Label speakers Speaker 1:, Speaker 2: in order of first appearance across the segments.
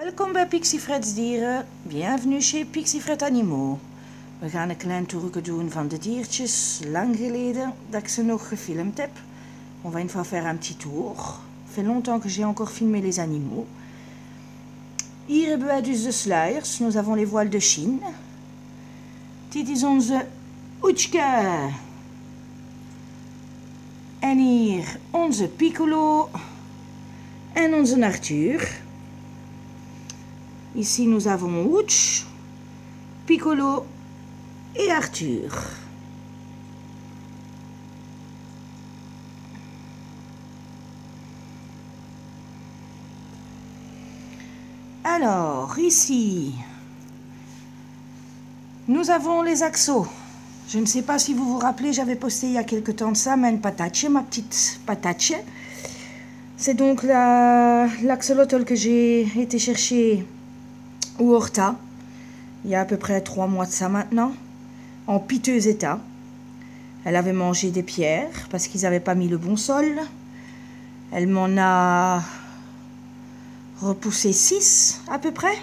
Speaker 1: Welkom bij Pixie Fred's Dieren. Bienvenue chez Pixie Fred Animaux. We gaan een klein toertje doen van de diertjes. Lang geleden dat ik ze nog gefilmd heb. On va une fois faire un petit tour. Ça fait longtemps que j'ai encore filmé les animaux. Hier hebben wij dus de sluiers. Nous avons les voiles de Chine. Dit is onze Oetske. En hier onze Piccolo. En onze Arthur. Ici nous avons Ouch, Piccolo et Arthur. Alors, ici, nous avons les axos. Je ne sais pas si vous vous rappelez, j'avais posté il y a quelque temps de ça, ma petite patache. C'est donc l'axolotl que j'ai été chercher au Horta, il y a à peu près 3 mois de ça maintenant, en piteux état. Elle avait mangé des pierres parce qu'ils n'avaient pas mis le bon sol. Elle m'en a repoussé 6 à peu près.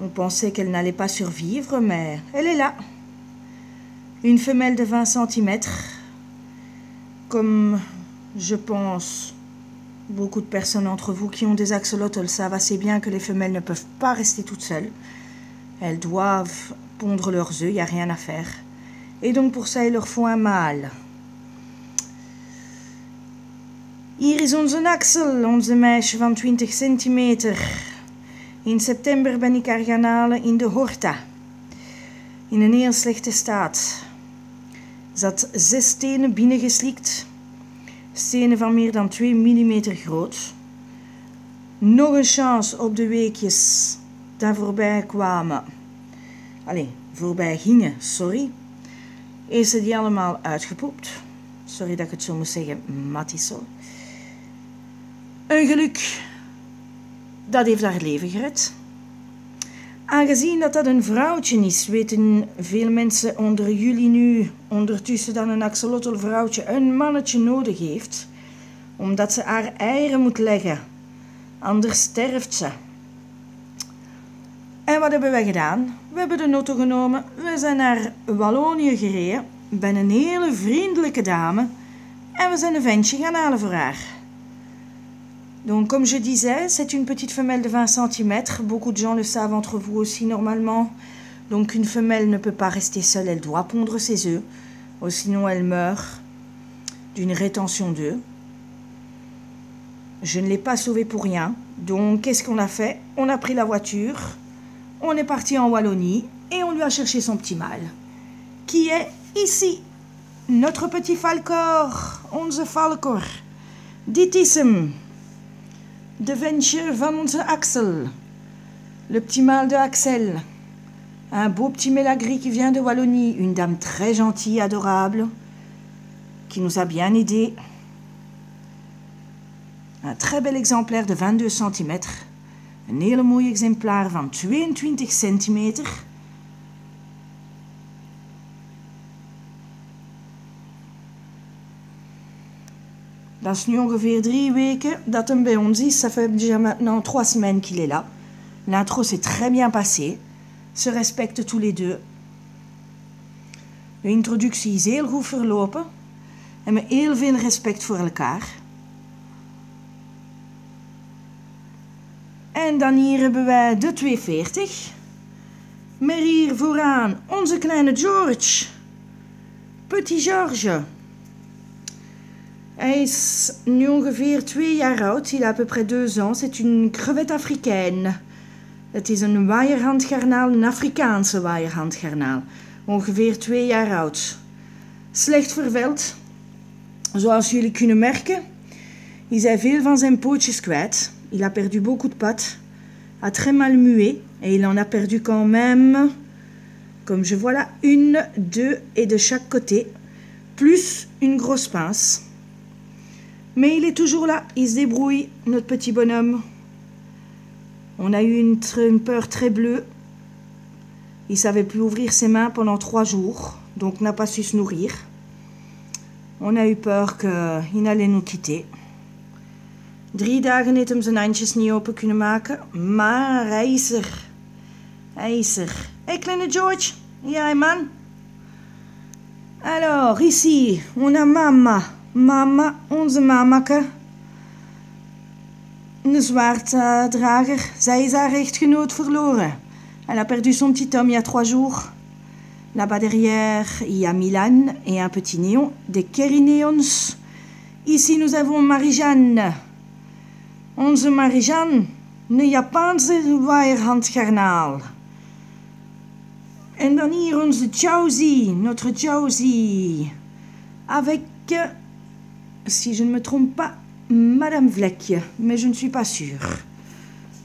Speaker 1: On pensait qu'elle n'allait pas survivre, mais elle est là. Une femelle de 20 cm, comme je pense beaucoup de personnes d'entre vous qui ont des axolotls savent assez bien que les femelles ne peuvent pas rester toutes seules. Elles doivent pondre leurs œufs, il n'y a rien à faire. Et donc pour ça, il leur faut un mâle. Hier is onze Axel, onze meisje van 20 centimeter. In september ben ik haar gaan halen in de Horta. In een heel slechte staat. Ze had 6 stenen binnengeslikt. Stenen van meer dan 2 mm groot. Nog een chance op de weekjes dat voorbij kwamen. Allee, voorbij gingen, sorry. Is ze die allemaal uitgepoept. Sorry dat ik het zo moet zeggen, Matisol. Een geluk. Dat heeft haar leven gered. Aangezien dat een vrouwtje is, weten veel mensen onder jullie nu ondertussen dat een axolotl vrouwtje een mannetje nodig heeft, omdat ze haar eieren moet leggen, anders sterft ze. En wat hebben wij gedaan? We hebben de auto genomen, we zijn naar Wallonië gereden, bij een hele vriendelijke dame, en we zijn een ventje gaan halen voor haar. Donc, comme je disais, c'est une petite femelle de 20 cm. Beaucoup de gens le savent entre vous aussi normalement. Donc, une femelle ne peut pas rester seule, elle doit pondre ses œufs. Ou sinon, elle meurt d'une rétention d'œufs. Je ne l'ai pas sauvée pour rien. Donc, qu'est-ce qu'on a fait? On a pris la voiture, on est parti en Wallonie et on lui a cherché son petit mâle. Qui est ici. Notre petit Falcor, onze Falcor. Dit is hem. De ventje van onze Axel. Le petit mâle de Axel. Un beau petit mélagris qui vient de Wallonie. Une dame très gentille, adorable. Qui nous a bien aidés. Un très bel exemplaire de 22 cm. Een hele mooi exemplaar van 22 cm. Dat is nu ongeveer 3 weken dat hem bij ons is. Ça fait déjà maintenant 3 semaines qu'il est là. L'intro s'est très bien passé. Ze respecten tous les deux. De introductie is heel goed verlopen. En met heel veel respect voor elkaar. En dan hier hebben wij de 240. Met hier vooraan onze kleine George. Petit George. Hij is nu ongeveer 2 jaar oud. Il a à peu près 2 ans. C'est une crevette africaine. Het is een waaierhandgarnaal, een Afrikaanse waaierhandgarnaal. Ongeveer 2 jaar oud. Slecht verveld. Zoals jullie kunnen merken, is hij veel van zijn pootjes kwijt. Il a perdu beaucoup de pattes. A très mal mué. Et il en a perdu quand même, comme je vois là, 1, 2 et de chaque côté. Plus une grosse pince. Mais il est toujours là, il se débrouille, notre petit bonhomme. On a eu une peur très bleue. Il ne savait plus ouvrir ses mains pendant 3 jours, donc n'a pas su se nourrir. On a eu peur qu'il allait nous quitter. 3 dagen heeft hem zijn handjes niet open kunnen maken, maar hij is er. Hij is er. Hé, kleine George. Ja, man. Alors, ici, on a mama. Mama, onze mamake. Een zwaarddrager. Zij is haar echtgenoot verloren. Elle a perdu son petit homme il y a 3 jours. Là-bas derrière, il y a Milan et un petit néon, des Kerineons. Ici, nous avons Marie-Jeanne. Onze Marie-Jeanne, een Japanse waaierhandgarnaal. En dan hier onze Josie, notre Josie. Avec, si je ne me trompe pas, Madame Vlekje. Mais je ne suis pas sûre.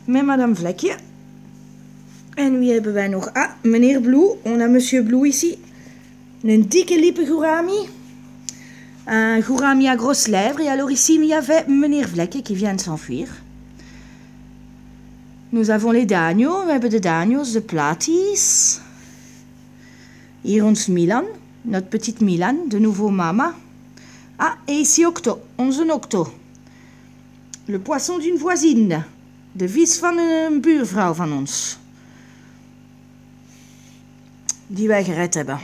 Speaker 1: Mais Madame Vlekje. En wie hebben wij nog? Ah, meneer Blue. On a Monsieur Blue ici. Een dikke lippe gourami. Un gourami à grosses lèvres. Et alors ici, il y avait meneer Vlekje qui vient de s'enfuir. Nous avons les Danios. We hebben de Danios, de Platies. Hier ons Milan. Notre petite Milan. De nouveau mama. Ah, et ici Octo. Onze Octo. Le poisson d'une voisine. De vis van een buurvrouw van ons. Die wij gered hebben.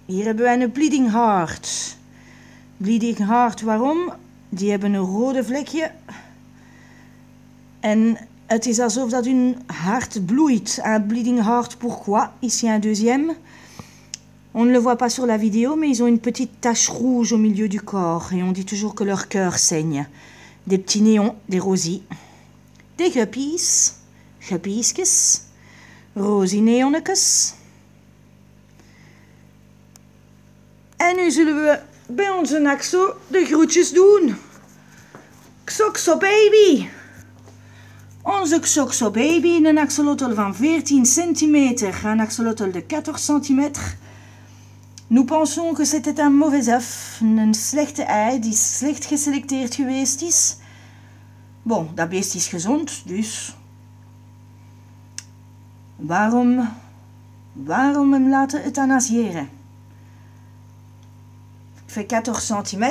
Speaker 1: Hier hebben wij een Bleeding Heart. Bleeding Heart, waarom? Die hebben een rode vlekje. En het is alsof dat hun hart bloeit. Un Bleeding Heart, pourquoi? Ici un deuxième. On ne le voit pas sur la vidéo, mais ils ont une petite tache rouge au milieu du corps. Et on dit toujours que leur cœur saigne. Des petits néons, des rosies. De guppies, guppieskes, rosie-neonnekes. En nu zullen we bij onze Naxo de groetjes doen. Xoxo baby. Onze Xoxo baby, een axolotl van 14 centimeter, un axolotl de 14 centimeter. Nous pensons que c'était un mauvais œuf, een slechte ei die slecht geselecteerd geweest is. Bon, dat beest is gezond, dus waarom hem laten euthanasiëren? Il fait 14 cm.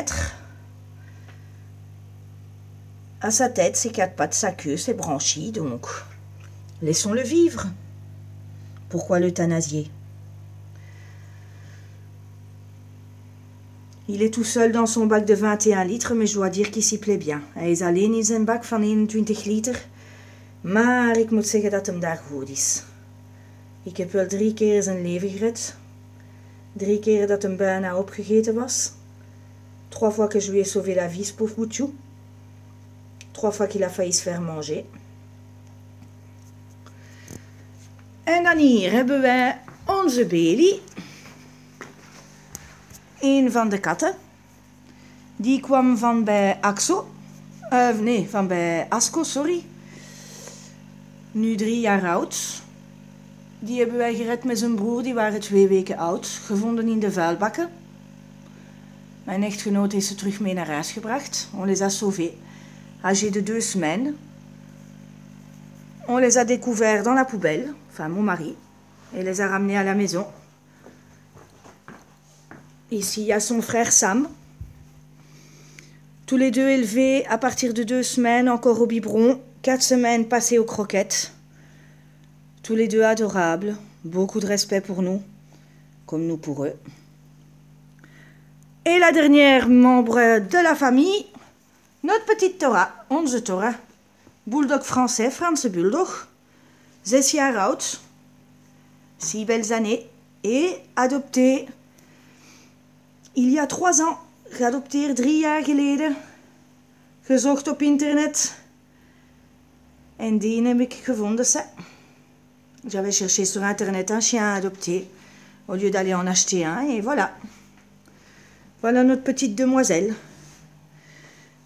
Speaker 1: À sa tête, ses 4 pattes, sa queue, ses branchies, donc laissons-le vivre. Pourquoi l'euthanasier? Il est tout seul dans son bac de 21 litres, mais je dois dire qu'il s'y plaît bien. Hij is alleen in zijn bak van 21 liter, maar ik moet zeggen dat hem daar goed is. Ik heb wel 3 keer zijn leven gered. 3 keer dat hem bijna opgegeten was. 3 fois que je lui ai sauvé la vie, pauvre Bouchou. 3 fois qu'il a failli se faire manger. En dan hier hebben wij onze Bailey. Een van de katten. Die kwam van bij Axo. Nee, van bij Asco, sorry. Nu 3 jaar oud. Die hebben wij gered met zijn broer, die waren 2 weken oud. Gevonden in de vuilbakken. Mijn echtgenoot heeft ze terug mee naar huis gebracht. On les a sauvés. Âgés de 2 semaines. On les a découverts dans la poubelle. Enfin, mon mari. Et les a ramenés à la maison. Ici, il y a son frère Sam. Tous les deux élevés à partir de 2 semaines, encore au biberon. 4 semaines passées aux croquettes. Tous les deux adorables. Beaucoup de respect pour nous, comme nous pour eux. Et la dernière membre de la famille, notre petite Tora, onze Tora. Bulldog français, Franse bulldog. 6 jaar oud. 6 belles années. Et adopté il y a 3 ans. Geadopteerd 3 jaar geleden. Gezocht op internet. En die heb ik gevonden. J'avais cherché sur internet un chien adopté. Au lieu d'aller en acheter un. Et voilà. Voilà notre petite demoiselle.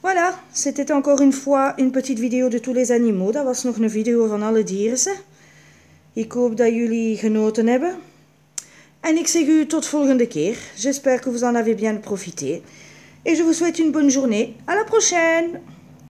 Speaker 1: Voilà, c'était encore une fois une petite vidéo de tous les animaux. Dat was nog een video van alle dieren. Ik hoop dat jullie genoten hebben. En ik zeg u tot volgende keer. J'espère que vous en avez bien profité. Et je vous souhaite une bonne journée. À la prochaine!